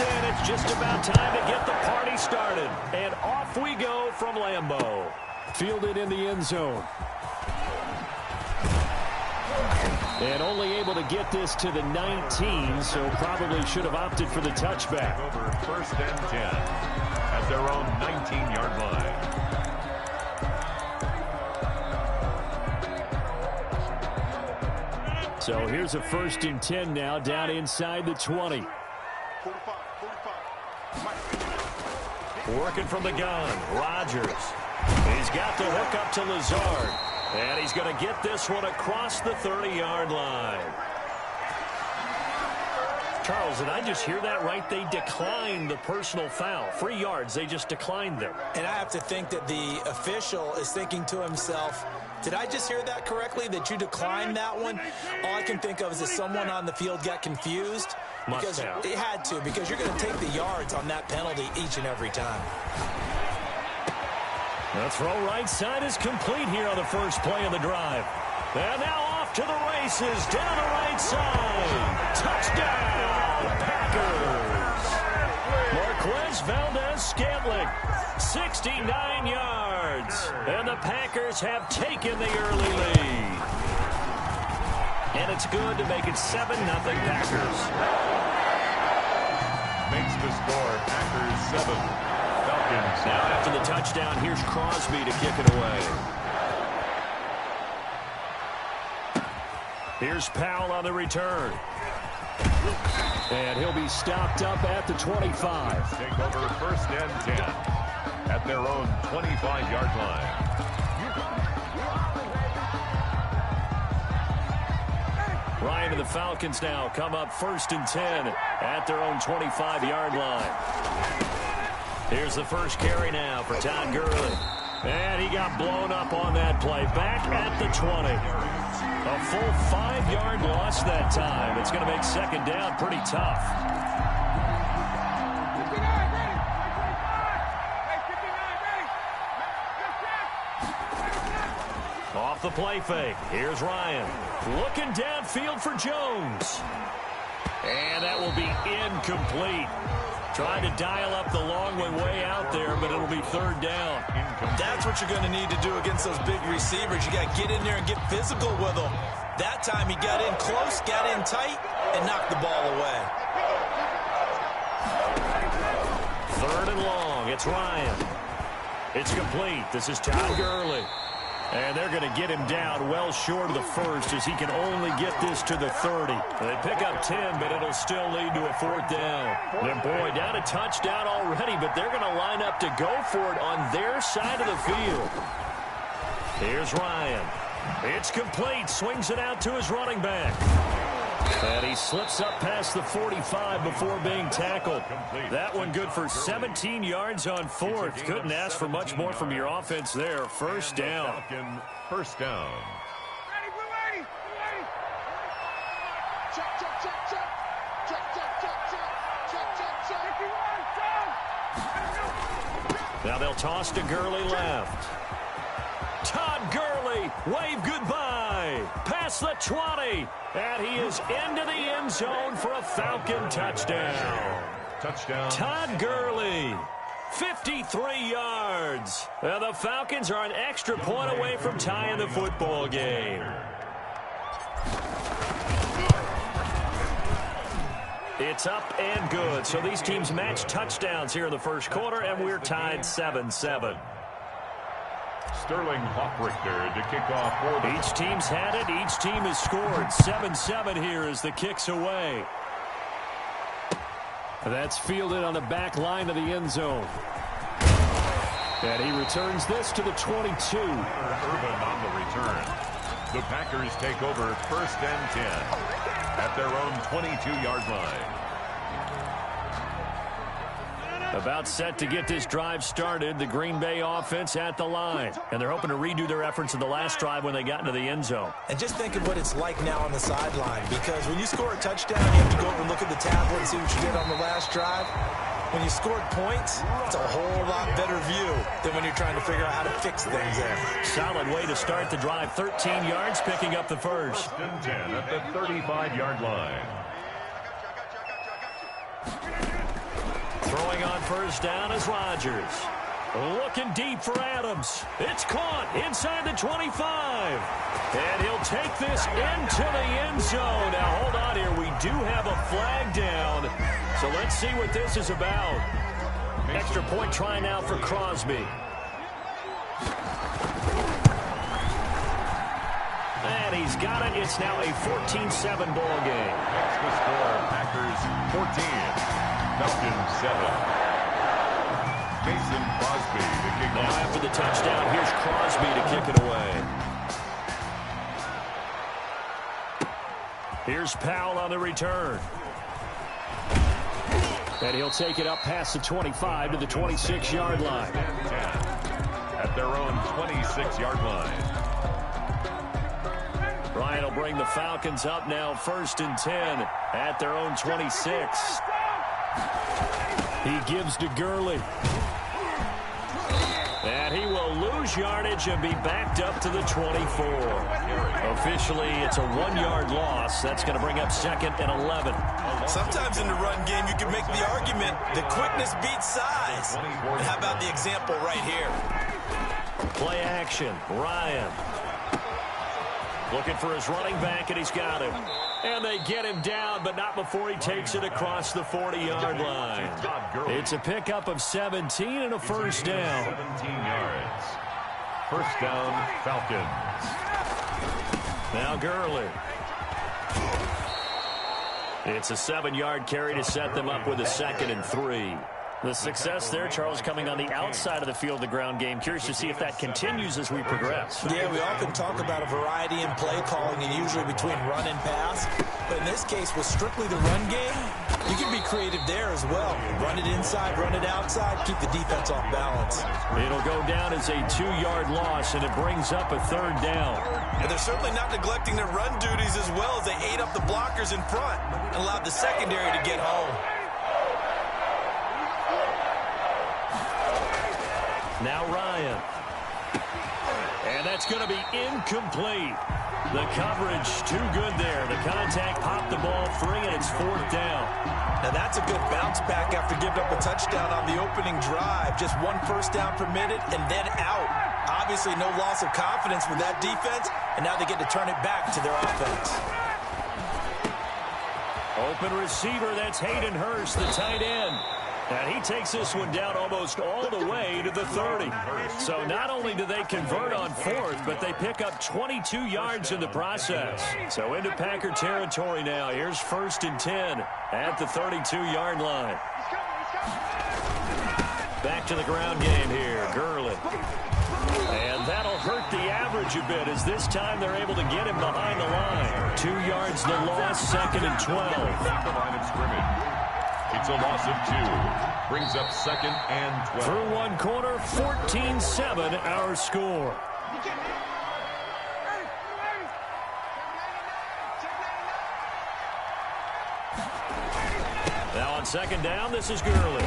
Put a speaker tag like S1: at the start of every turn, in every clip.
S1: and it's just about time to get the party started. And off we go from Lambeau.
S2: Fielded in the end zone. And only able to get this to the 19, so probably should have opted for the touchback.
S3: Over 1st and 10 at their own 19-yard line.
S2: So here's a 1st and 10 now, down inside the 20.
S1: Working from the gun, Rodgers. He's got the hook up to Lazard. And he's going to get this one across the 30-yard line. Charles, did I just hear that right? They declined the personal foul. 3 yards, they just declined them.
S4: And I have to think that the official is thinking to himself, did I just hear that correctly, that you declined that one? All I can think of is that someone on the field got confused. Because it had to, because you're going to take the yards on that penalty each and every time.
S1: The throw right side is complete here on the first play of the drive. And now off to the races, down the right side. Touchdown, Packers. Marquez Valdez-Scantling, 69 yards. And the Packers have taken the early lead. And it's good to make it 7-0 Packers.
S3: Makes the score Packers 7. Falcons.
S1: Now after the touchdown, here's Crosby to kick it away. Here's Powell on the return.
S2: And he'll be stopped up at the 25.
S3: Take over 1st and 10 at their own 25-yard line.
S1: Ryan and the Falcons now come up 1st and 10 at their own 25-yard line. Here's the first carry now for Todd Gurley. And he got blown up on that play. Back at the 20. A full 5-yard loss that time. It's going to make 2nd down pretty tough. Off the play fake. Here's Ryan. Looking downfield for Jones. And that will be incomplete. Trying to dial up the long way out there, but it'll be 3rd down.
S4: That's what you're going to need to do against those big receivers. You got to get in there and get physical with them. That time he got in close, got in tight, and knocked the ball away.
S1: 3rd and long. It's Ryan. It's complete. This is Todd Gurley. And they're going to get him down well short of the 1st as he can only get this to the 30. They pick up 10, but it'll still lead to a 4th down. And boy, down a touchdown already, but they're going to line up to go for it on their side of the field. Here's Ryan. It's complete. Swings it out to his running back. And he slips up past the 45 before being tackled. That one good for 17 yards on 4th. Couldn't ask for much more from your offense there. 1st down.
S3: 1st down.
S1: Now they'll toss to Gurley left. Todd Gurley, wave goodbye. Past the 20. And he is into the end zone for a Falcon touchdown.
S3: Touchdown.
S1: Todd Gurley, 53 yards. And the Falcons are an extra point away from tying the football game. It's up and good. So these teams match touchdowns here in the 1st quarter, and we're tied 7-7.
S3: Sterling Hoffrichter to kick off for the...
S1: Each team's had it. Each team has scored. 7-7 here as the kick's away.
S2: That's fielded on the back line of the end zone. And he returns this to the 22.
S3: Urban on the return. The Packers take over 1st and 10 at their own 22-yard line.
S1: About set to get this drive started. The Green Bay offense at the line. And they're hoping to redo their efforts in the last drive when they got into the end zone.
S4: And just think of what it's like now on the sideline. Because when you score a touchdown, you have to go over and look at the tablet and see what you did on the last drive. When you scored points, it's a whole lot better view than when you're trying to figure out how to fix things there.
S1: Solid way to start the drive. 13 yards, picking up the first.
S3: 1st and 10 at the 35-yard line.
S1: Throwing on first down is Rodgers. Looking deep for Adams. It's caught inside the 25. And he'll take this into the end zone. Now, hold on here. We do have a flag down. So let's see what this is about. Extra point try now for Crosby. And he's got it. It's now a 14-7 ball game.
S3: That's the score. Packers 14, Falcons 7. Mason Crosby to kick
S1: now
S3: off.
S1: after the touchdown, here's Crosby to kick it away. Here's Powell on the return. And he'll take it up past the 25 to the 26-yard line.
S3: 10 at their own 26-yard line.
S1: Ryan will bring the Falcons up now 1st and 10 at their own 26. He gives to Gurley. And he will lose yardage and be backed up to the 24. Officially, it's a 1-yard loss. That's going to bring up 2nd and 11.
S4: Sometimes in the run game, you can make the argument that quickness beats size. And how about the example right here?
S1: Play action. Ryan. Looking for his running back, and he's got him. And they get him down, but not before he takes it across the 40-yard line. It's a pickup of 17 and a first down.
S3: 17 yards. First down, Falcons.
S1: Now Gurley. It's a 7-yard carry to set them up with a 2nd and 3. The success there, Charles, coming on the outside of the field, the ground game. Curious to see if that continues as we progress.
S4: Yeah, we often talk about a variety in play calling and usually between run and pass. But in this case, with strictly the run game, you can be creative there as well. Run it inside, run it outside, keep the defense off balance.
S1: It'll go down as a 2-yard loss, and it brings up a 3rd down.
S4: And they're certainly not neglecting their run duties as well as they ate up the blockers in front and allowed the secondary to get home.
S1: Now Ryan. And that's going to be incomplete. The coverage too good there. The contact popped the ball free, and it's 4th down.
S4: Now that's a good bounce back after giving up a touchdown on the opening drive. Just 1 first down permitted and then out. Obviously no loss of confidence with that defense, and now they get to turn it back to their offense.
S1: Open receiver, that's Hayden Hurst, the tight end. And he takes this one down almost all the way to the 30. So not only do they convert on 4th, but they pick up 22 yards in the process. So into Packer territory now. Here's 1st and 10 at the 32-yard line. Back to the ground game here. Gurley. And that'll hurt the average a bit as this time they're able to get him behind the line. 2 yards the loss, 2nd and 12.
S3: The line of scrimmage. It's a loss of 2. Brings up 2nd and 12.
S1: Through 1 quarter, 14-7 our score. Now on 2nd down, this is Gurley.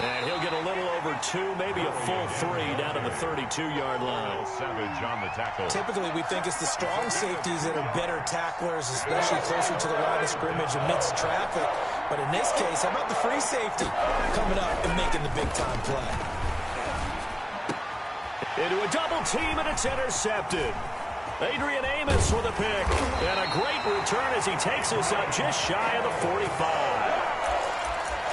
S1: And he'll get a little over 2, maybe a full 3 down to the 32-yard line.
S3: Savage on the tackle.
S4: Typically, we think it's the strong safeties that are better tacklers, especially closer to the line of scrimmage amidst traffic. But in this case, how about the free safety coming up and making the big-time play?
S1: Into a double team, and it's intercepted. Adrian Amos with a pick. And a great return as he takes us up just shy of the 45.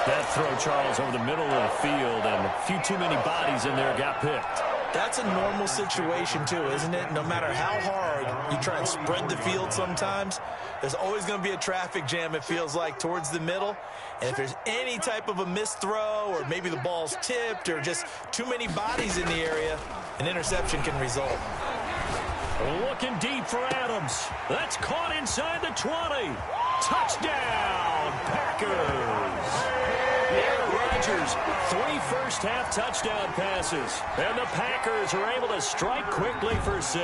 S1: That throw, Charles, over the middle of the field, and a few too many bodies in there got picked.
S4: That's a normal situation, too, isn't it? No matter how hard you try and spread the field sometimes, there's always going to be a traffic jam, it feels like, towards the middle. And if there's any type of a missed throw or maybe the ball's tipped or just too many bodies in the area, an interception can result.
S1: Looking deep for Adams. That's caught inside the 20. Touchdown, Packers. Aaron Rodgers, 3 first-half touchdown passes. And the Packers are able to strike quickly for 6.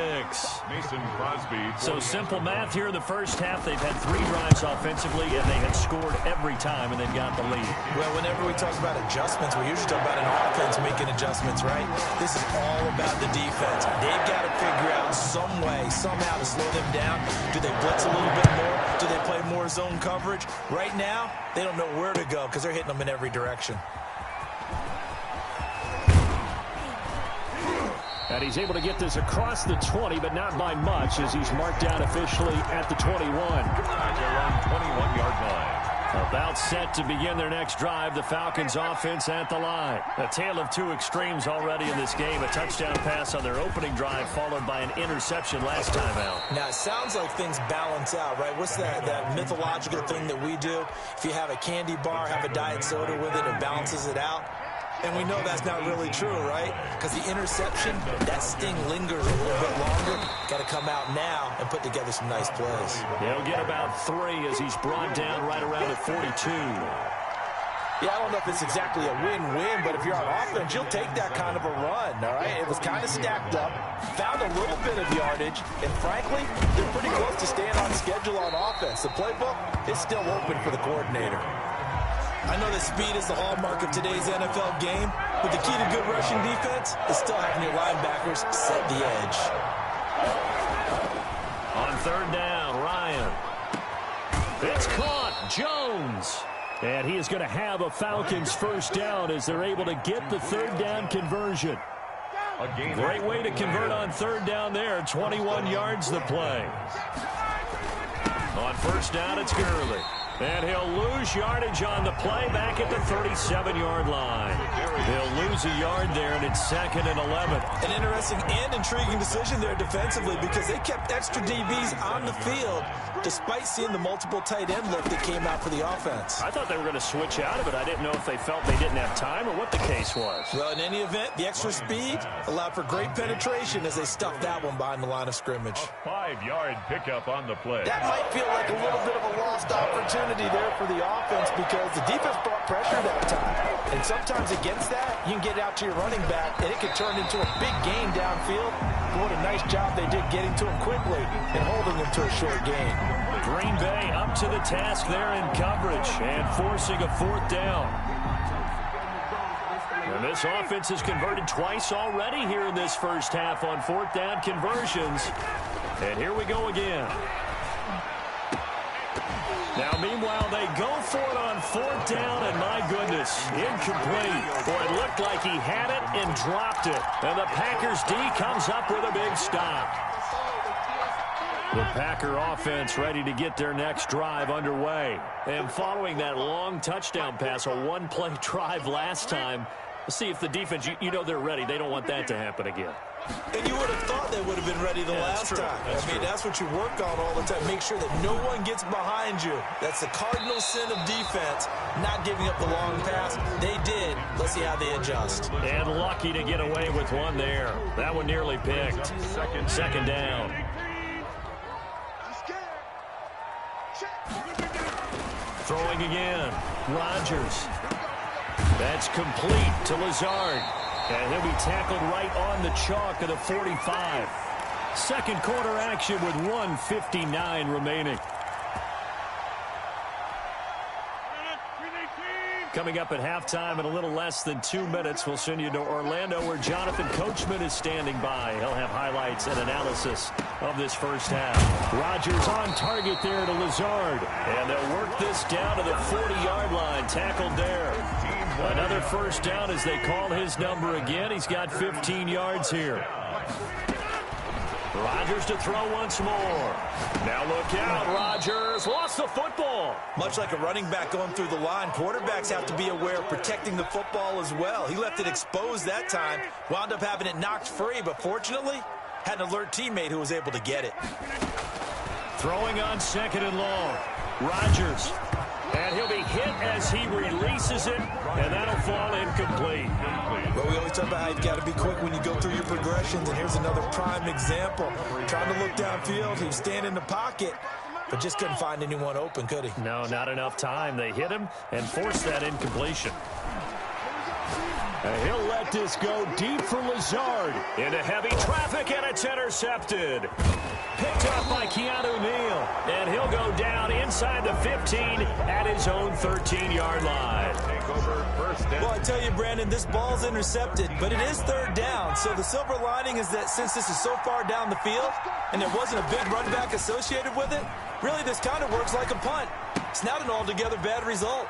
S3: Mason Crosby.
S1: So simple math here in the first half. They've had 3 drives offensively, and they have scored every time, and they've got the lead.
S4: Well, whenever we talk about adjustments, we usually talk about an offense making adjustments, right? This is all about the defense. They've got to figure out some way, somehow to slow them down. Do they blitz a little bit more? Do they play more zone coverage? Right now, they don't know where to go because they're hitting them in every direction.
S2: And he's able to get this across the 20, but not by much, as he's marked down officially at the 21.
S3: At their own 21-yard line.
S1: About set to begin their next drive, the Falcons offense at the line. A tale of two extremes already in this game. A touchdown pass on their opening drive, followed by an interception last time out.
S4: Now, it sounds like things balance out, right? What's that mythological thing that we do? If you have a candy bar, have a diet soda with it, it balances it out. And we know that's not really true, right? Because the interception, that sting lingers a little bit longer. Got to come out now and put together some nice plays.
S1: He'll get about 3 as he's brought down right around at 42.
S4: Yeah, I don't know if it's exactly a win-win, but if you're on offense, you'll take that kind of a run, all right? It was kind of stacked up, found a little bit of yardage, and frankly, they're pretty close to staying on schedule on offense. The playbook is still open for the coordinator. I know that speed is the hallmark of today's NFL game, but the key to good rushing defense is still having your linebackers set the edge.
S1: On third down, Ryan. It's caught. Jones.
S2: And he is going to have a Falcons first down as they're able to get the third down conversion.
S1: Great way to convert on third down there. 21 yards the play. On first down, it's Gurley. And he'll lose yardage on the play back at the 37-yard line. He'll lose a yard there, and it's 2nd and 11.
S4: An interesting and intriguing decision there defensively because they kept extra DBs on the field despite seeing the multiple tight end look that came out for the offense.
S1: I thought they were going to switch out of it. I didn't know if they felt they didn't have time or what the case was.
S4: Well, in any event, the extra speed allowed for great penetration as they stuffed that one behind the line of scrimmage.
S3: A 5-yard pickup on the play.
S4: That might feel like a little bit of a lost opportunity there for the offense because the defense brought pressure that time. And sometimes against that, you can get out to your running back, and it could turn into a big gain downfield. What a nice job they did getting to him quickly and holding him to a short gain.
S1: Green Bay up to the task there in coverage and forcing a fourth down. And this offense has converted twice already here in this first half on fourth down conversions. And here we go again. Now, meanwhile, they go for it on fourth down, and my goodness, incomplete. Boy, it looked like he had it and dropped it. And the Packers D comes up with a big stop. The Packer offense ready to get their next drive underway. And following that long touchdown pass, a one-play drive last time, let's see if the defense, you know they're ready. They don't want that to happen again.
S4: And you would have thought they would have been ready the last time. That's what you work on all the time. Make sure that no one gets behind you. That's the cardinal sin of defense, not giving up the long pass. They did. Let's see how they adjust.
S1: And lucky to get away with one there. That one nearly picked. Second down. Throwing again. Rodgers. That's complete to Lazard. And he'll be tackled right on the chalk of the 45. Second quarter action with 1:59 remaining. Coming up at halftime in a little less than 2 minutes, we'll send you to Orlando where Jonathan Coachman is standing by. He'll have highlights and analysis of this first half. Rodgers on target there to Lazard. And they'll work this down to the 40-yard line. Tackled there. Another first down as they call his number again. He's got 15 yards here. Rodgers to throw once more. Now look out. Rodgers lost the football.
S4: Much like a running back going through the line, quarterbacks have to be aware of protecting the football as well. He left it exposed that time, wound up having it knocked free, but fortunately had an alert teammate who was able to get it.
S1: Throwing on 2nd and long. Rodgers. And he'll be hit as he releases it, and that'll fall incomplete.
S4: Well, we always talk about how you've got to be quick when you go through your progressions, and here's another prime example. Trying to look downfield, he was standing in the pocket, but just couldn't find anyone open, could he?
S1: No, not enough time. They hit him and forced that incompletion.
S2: And he'll let this go deep for Lazard.
S1: Into heavy traffic, and it's intercepted. Picked up by Keanu Neal. And he'll go down inside the 15 at his own 13-yard line.
S4: Well, I tell you, Brandon, this ball's intercepted, but it is third down. So the silver lining is that since this is so far down the field and there wasn't a big run back associated with it, really this kind of works like a punt. It's not an altogether bad result.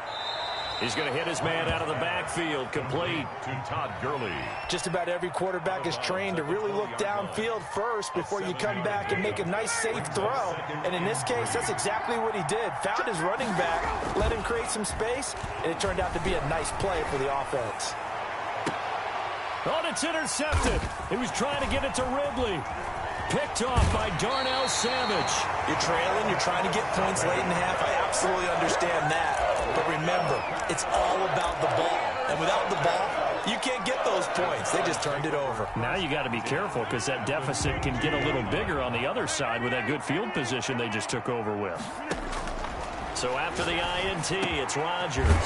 S1: He's going to hit his man out of the backfield, complete.
S3: To Todd Gurley.
S4: Just about every quarterback is trained to really look downfield first before you come back and make a nice, safe throw. And in this case, that's exactly what he did. Found his running back, let him create some space, and it turned out to be a nice play for the offense.
S1: Oh, it's intercepted. He was trying to get it to Ridley. Picked off by Darnell Savage.
S4: You're trailing, you're trying to get points late in the half. I absolutely understand that. But remember, it's all about the ball. And without the ball, you can't get those points. They just turned it over.
S1: Now you got to be careful because that deficit can get a little bigger on the other side with that good field position they just took over with. So after the INT, it's Rodgers.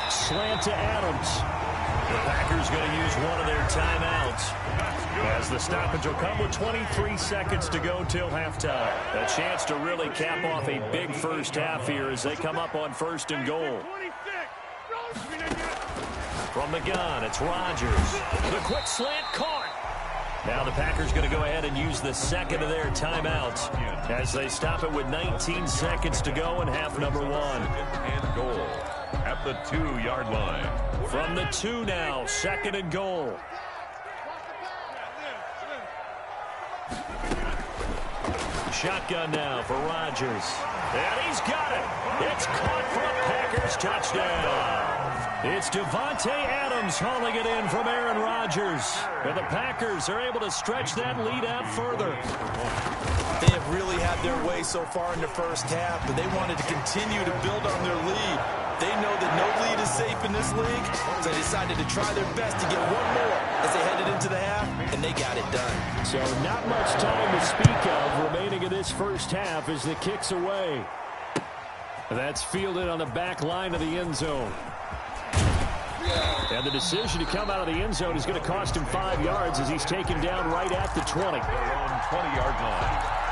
S1: Slant to Adams. The Packers going to use one of their timeouts as the stoppage will come with 23 seconds to go till halftime. A chance to really cap off a big first half here as they come up on 1st and goal. From the gun, it's Rodgers. The quick slant caught. Now the Packers going to go ahead and use the second of their timeouts as they stop it with 19 seconds to go in half number 1.
S3: And goal at the 2-yard line.
S1: From the 2 now, 2nd and goal. Shotgun now for Rodgers. And he's got it. It's caught for a Packers touchdown. It's Devontae Adams hauling it in from Aaron Rodgers. And the Packers are able to stretch that lead out further.
S4: They have really had their way so far in the first half, but they wanted to continue to build on their lead. They know that no lead is safe in this league, so they decided to try their best to get one more as they headed into the half, and they got it done.
S2: So not much time to speak of remaining in this first half as the kick's away. That's fielded on the back line of the end zone. And the decision to come out of the end zone is going to cost him 5 yards as he's taken down right at the 20.
S3: Their own 20-yard line.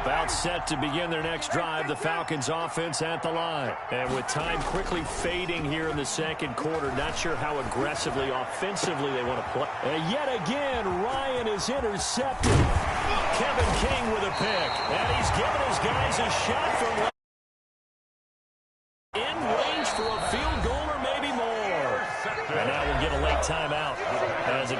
S1: About set to begin their next drive, the Falcons offense at the line. And with time quickly fading here in the second quarter, not sure how aggressively, offensively they want to play.
S2: And yet again, Ryan is intercepted.
S1: Kevin King with a pick. And he's giving his guys a shot from in range for a field goal or maybe more. And now we'll get a late timeout as it